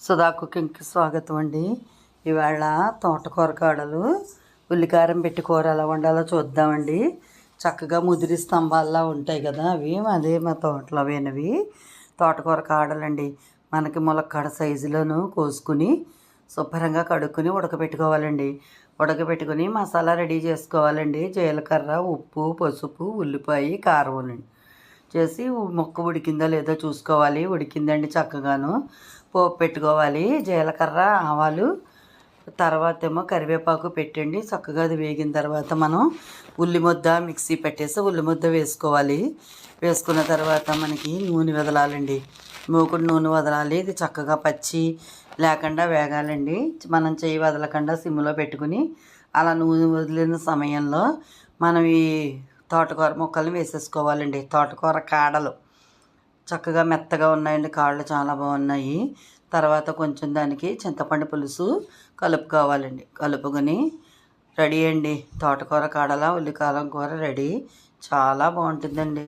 సుధా కుకింగ్కి స్వాగతం అండి. ఇవాళ తోటకూర కాడలు ఉల్లికారం పెట్టి కూర ఎలా వండాలో చూద్దామండి. చక్కగా ముదిరి స్తంభాల్లో ఉంటాయి కదా, అదే మా తోటలో అవేనవి తోటకూర కాడలండి. మనకి ములక్కాడ సైజులోను కోసుకుని శుభ్రంగా కడుక్కుని ఉడకబెట్టుకోవాలండి. ఉడకబెట్టుకుని మసాలా రెడీ చేసుకోవాలండి. జీలకర్ర, ఉప్పు, పసుపు, ఉల్లిపాయ, కారం చేసి మొక్క ఉడికిందో లేదో చూసుకోవాలి. ఉడికిందండి చక్కగాను. పోపు పెట్టుకోవాలి. జీలకర్ర, ఆవాలు, తర్వాత ఏమో కరివేపాకు పెట్టండి. చక్కగా అది వేగిన తర్వాత మనం ఉల్లి ముద్ద మిక్సీ పెట్టేసి ఉల్లి ముద్ద వేసుకోవాలి. వేసుకున్న తర్వాత మనకి నూనె వదలాలండి. మూకుడు నూనె వదలాలి. ఇది చక్కగా పచ్చి లేకుండా వేగాలండి. మనం చేయి వదలకుండా సిమ్లో పెట్టుకుని అలా నూనె వదిలిన సమయంలో మనం ఈ తోటకూర ముక్కల్ని వేసేసుకోవాలండి. తోటకూర కాడలు చక్కగా మెత్తగా ఉన్నాయండి. కాళ్ళు చాలా బాగున్నాయి. తర్వాత కొంచెం దానికి చింతపండు పులుసు కలుపుకోవాలండి. కలుపుకొని రెడీ అండి. తోటకూర కాడల ఉల్లికారం కూర రెడీ. చాలా బాగుంటుందండి.